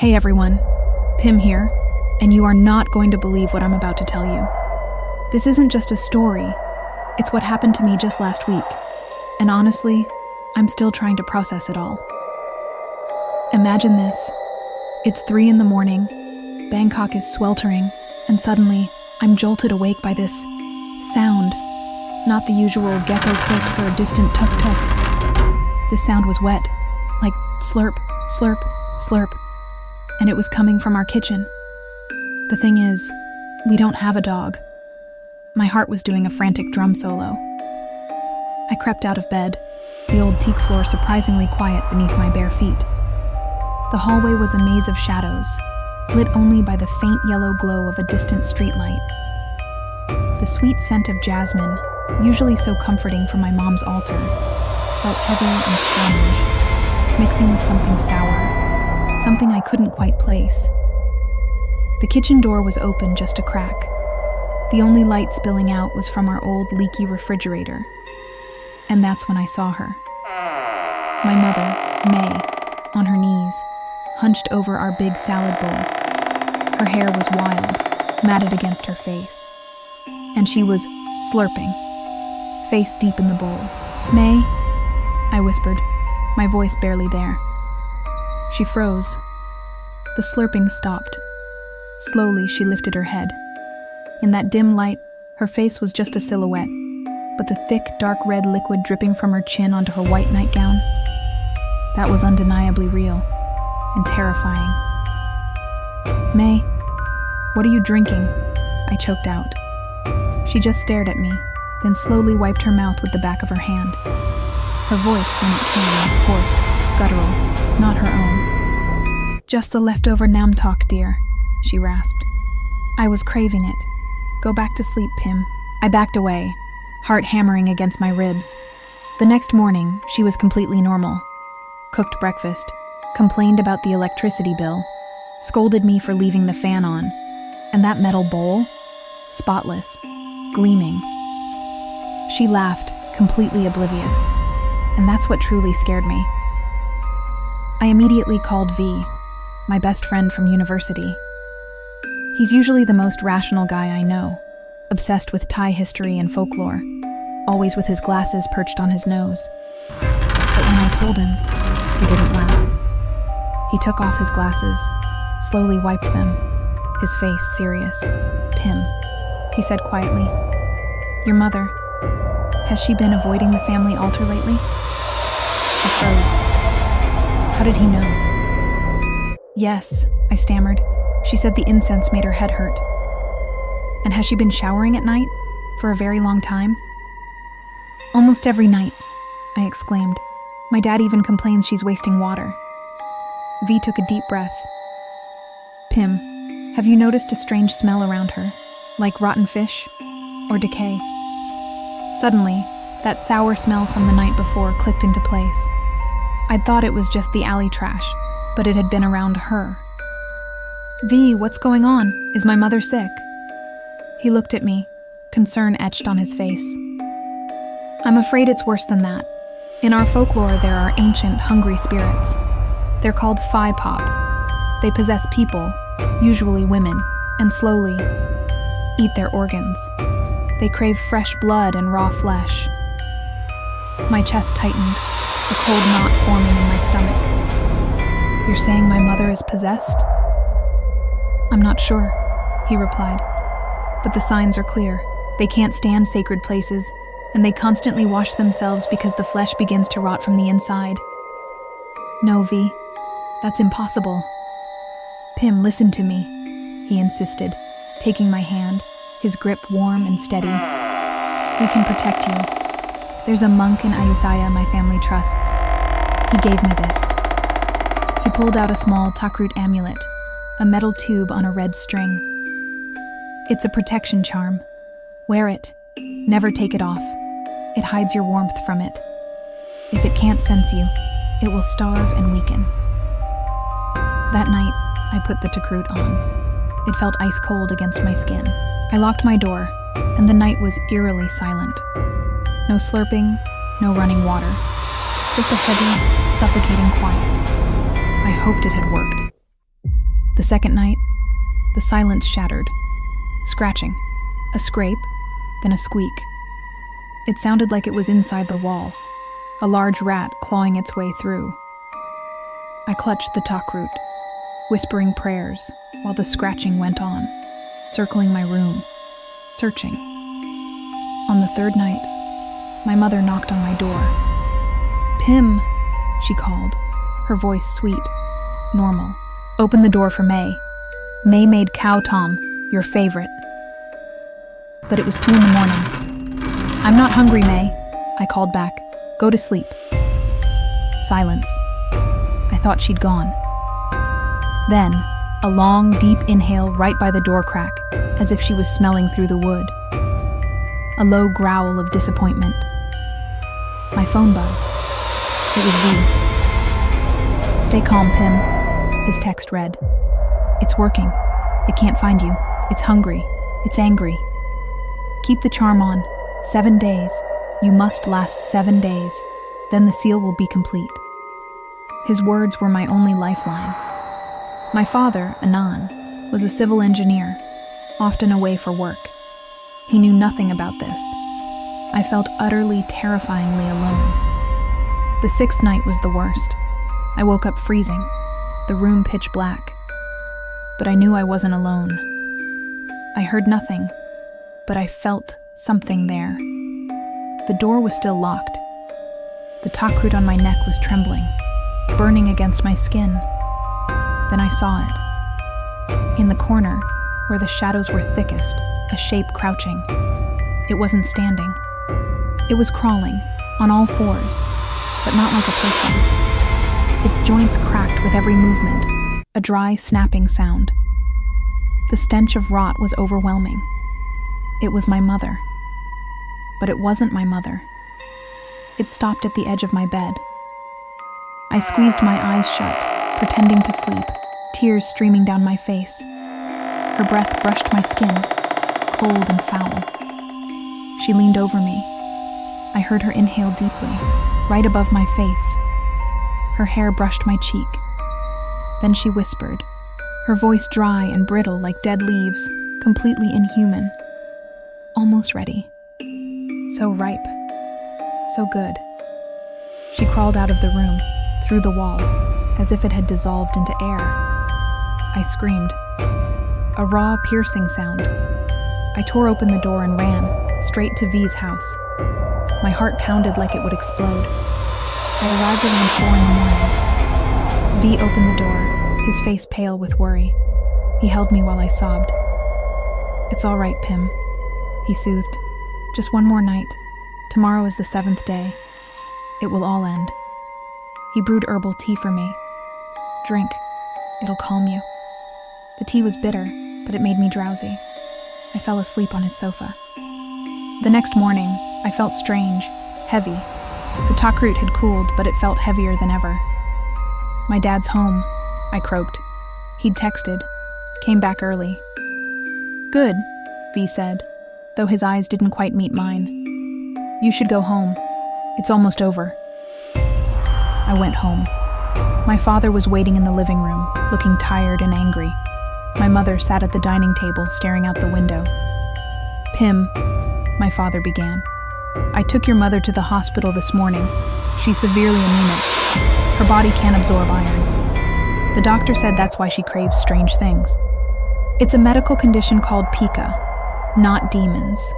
Hey everyone, Pim here, and you are not going to believe what I'm about to tell you. This isn't just a story, it's what happened to me just last week, and honestly, I'm still trying to process it all. Imagine this. It's 3 a.m, Bangkok is sweltering, and suddenly, I'm jolted awake by this sound. Not the usual gecko clicks or distant tuk-tuks. This sound was wet, like slurp, slurp, slurp, and it was coming from our kitchen. The thing is, we don't have a dog. My heart was doing a frantic drum solo. I crept out of bed, the old teak floor surprisingly quiet beneath my bare feet. The hallway was a maze of shadows, lit only by the faint yellow glow of a distant streetlight. The sweet scent of jasmine, usually so comforting from my mom's altar, felt heavy and strange, mixing with something sour, something I couldn't quite place. The kitchen door was open just a crack. The only light spilling out was from our old leaky refrigerator. And that's when I saw her. My mother, May, on her knees, hunched over our big salad bowl. Her hair was wild, matted against her face. And she was slurping, face deep in the bowl. "May?" I whispered, my voice barely there. She froze. The slurping stopped. Slowly, she lifted her head. In that dim light, her face was just a silhouette, but the thick, dark red liquid dripping from her chin onto her white nightgown, that was undeniably real and terrifying. "May, what are you drinking?" I choked out. She just stared at me, then slowly wiped her mouth with the back of her hand. Her voice, when it came, was hoarse, guttural, not her own. "Just the leftover nam tok, dear," she rasped. "I was craving it. Go back to sleep, Pim." I backed away, heart hammering against my ribs. The next morning, she was completely normal. Cooked breakfast, complained about the electricity bill, scolded me for leaving the fan on, and that metal bowl? Spotless, gleaming. She laughed, completely oblivious, and that's what truly scared me. I immediately called V, my best friend from university. He's usually the most rational guy I know, obsessed with Thai history and folklore, always with his glasses perched on his nose. But when I told him, he didn't laugh. He took off his glasses, slowly wiped them, his face serious. "Pim," he said quietly. "Your mother, has she been avoiding the family altar lately?" I froze. How did he know? "Yes," I stammered. "She said the incense made her head hurt." "And has she been showering at night? For a very long time?" "Almost every night," I exclaimed. "My dad even complains she's wasting water." V took a deep breath. "Pim, have you noticed a strange smell around her? Like rotten fish? Or decay?" Suddenly, that sour smell from the night before clicked into place. I'd thought it was just the alley trash, but it had been around her. "V, what's going on? Is my mother sick?" He looked at me, concern etched on his face. "I'm afraid it's worse than that. In our folklore, there are ancient, hungry spirits. They're called Phi Pop. They possess people, usually women, and slowly eat their organs. They crave fresh blood and raw flesh." My chest tightened, a cold knot forming in my stomach. "You're saying my mother is possessed?" "I'm not sure," he replied. "But the signs are clear. They can't stand sacred places, and they constantly wash themselves because the flesh begins to rot from the inside." "No, V, that's impossible." "Pim, listen to me," he insisted, taking my hand, his grip warm and steady. "We can protect you. There's a monk in Ayutthaya my family trusts. He gave me this." He pulled out a small takrut amulet, a metal tube on a red string. "It's a protection charm. Wear it. Never take it off. It hides your warmth from it. If it can't sense you, it will starve and weaken." That night, I put the takrut on. It felt ice cold against my skin. I locked my door, and the night was eerily silent. No slurping, no running water. Just a heavy, suffocating quiet. I hoped it had worked. The second night, the silence shattered. Scratching, a scrape, then a squeak. It sounded like it was inside the wall, a large rat clawing its way through. I clutched the talk root, whispering prayers while the scratching went on, circling my room, searching. On the third night, my mother knocked on my door. "Pim," she called, her voice sweet, normal. "Open the door for May. May made cow tom, your favorite." But it was 2 a.m. "I'm not hungry, May," I called back. "Go to sleep." Silence. I thought she'd gone. Then, a long, deep inhale right by the door crack, as if she was smelling through the wood. A low growl of disappointment. My phone buzzed. It was V. "Stay calm, Pim," his text read. "It's working. It can't find you. It's hungry. It's angry. Keep the charm on. 7 days. You must last 7 days. Then the seal will be complete." His words were my only lifeline. My father, Anand, was a civil engineer, often away for work. He knew nothing about this. I felt utterly, terrifyingly alone. The 6th night was the worst. I woke up freezing, the room pitch black. But I knew I wasn't alone. I heard nothing, but I felt something there. The door was still locked. The talk root on my neck was trembling, burning against my skin. Then I saw it. In the corner, where the shadows were thickest, a shape crouching. It wasn't standing. It was crawling, on all fours, but not like a person. Its joints cracked with every movement, a dry, snapping sound. The stench of rot was overwhelming. It was my mother. But it wasn't my mother. It stopped at the edge of my bed. I squeezed my eyes shut, pretending to sleep, tears streaming down my face. Her breath brushed my skin, cold and foul. She leaned over me. I heard her inhale deeply, right above my face. Her hair brushed my cheek. Then she whispered, her voice dry and brittle like dead leaves, completely inhuman. "Almost ready. So ripe. So good." She crawled out of the room, through the wall, as if it had dissolved into air. I screamed. A raw, piercing sound. I tore open the door and ran, straight to V's house. My heart pounded like it would explode. I arrived around 4 a.m. V opened the door, his face pale with worry. He held me while I sobbed. "It's all right, Pim," he soothed. "Just one more night. Tomorrow is the 7th day. It will all end." He brewed herbal tea for me. "Drink. It'll calm you." The tea was bitter, but it made me drowsy. I fell asleep on his sofa. The next morning, I felt strange, heavy. The talk root had cooled, but it felt heavier than ever. "My dad's home," I croaked. He'd texted. Came back early. "Good," V said, though his eyes didn't quite meet mine. "You should go home. It's almost over." I went home. My father was waiting in the living room, looking tired and angry. My mother sat at the dining table, staring out the window. "Pim," my father began, "I took your mother to the hospital this morning. She's severely anemic. Her body can't absorb iron. The doctor said that's why she craves strange things. It's a medical condition called pica, not demons."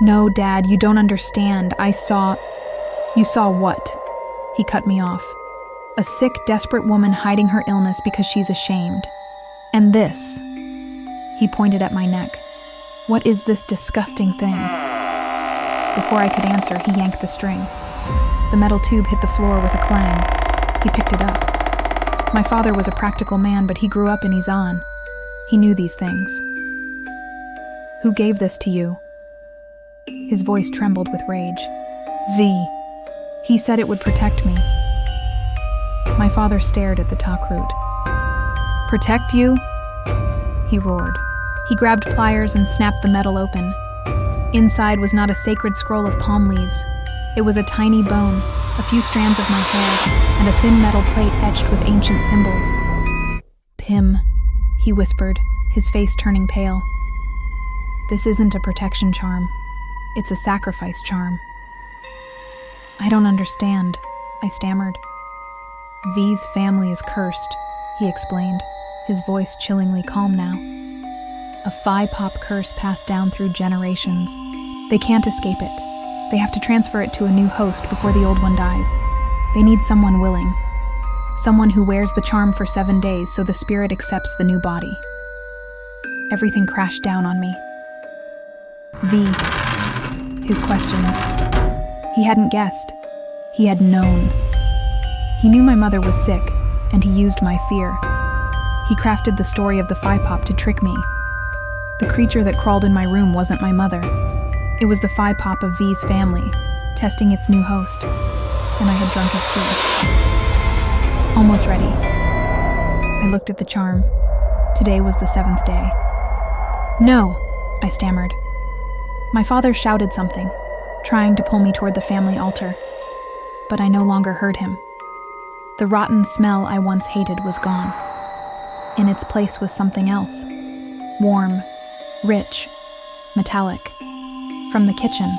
"No, Dad, you don't understand. I saw..." "You saw what?" He cut me off. "A sick, desperate woman hiding her illness because she's ashamed. And this..." He pointed at my neck. "What is this disgusting thing?" Before I could answer, he yanked the string. The metal tube hit the floor with a clang. He picked it up. My father was a practical man, but he grew up in Iran. He knew these things. "Who gave this to you?" His voice trembled with rage. "V. He said it would protect me." My father stared at the talk root. "Protect you?" He roared. He grabbed pliers and snapped the metal open. Inside was not a sacred scroll of palm leaves. It was a tiny bone, a few strands of my hair, and a thin metal plate etched with ancient symbols. "Pim," he whispered, his face turning pale. This isn't a protection charm. It's a sacrifice charm. I don't understand, I stammered. V's family is cursed, he explained, his voice chillingly calm now. A Phi Pop curse passed down through generations. They can't escape it. They have to transfer it to a new host before the old one dies. They need someone willing. Someone who wears the charm for 7 days so the spirit accepts the new body. Everything crashed down on me. V. His questions. He hadn't guessed. He had known. He knew my mother was sick, and he used my fear. He crafted the story of the Phi Pop to trick me. The creature that crawled in my room wasn't my mother. It was the Phi Pop of V's family, testing its new host, and I had drunk his tea. Almost ready. I looked at the charm. Today was the 7th day. No, I stammered. My father shouted something, trying to pull me toward the family altar, but I no longer heard him. The rotten smell I once hated was gone. In its place was something else. Warm, rich, metallic. From the kitchen.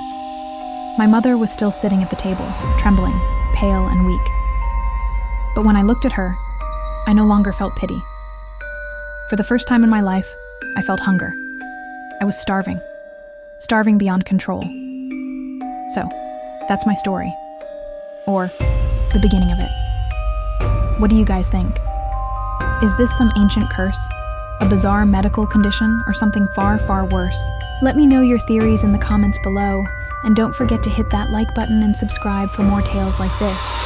My mother was still sitting at the table, trembling, pale and weak. But when I looked at her, I no longer felt pity. For the first time in my life, I felt hunger. I was starving. Starving beyond control. So, that's my story. Or the beginning of it. What do you guys think? Is this some ancient curse? A bizarre medical condition, or something far, far worse? Let me know your theories in the comments below, and don't forget to hit that like button and subscribe for more tales like this,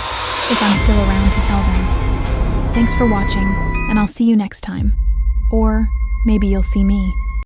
if I'm still around to tell them. Thanks for watching, and I'll see you next time. Or maybe you'll see me.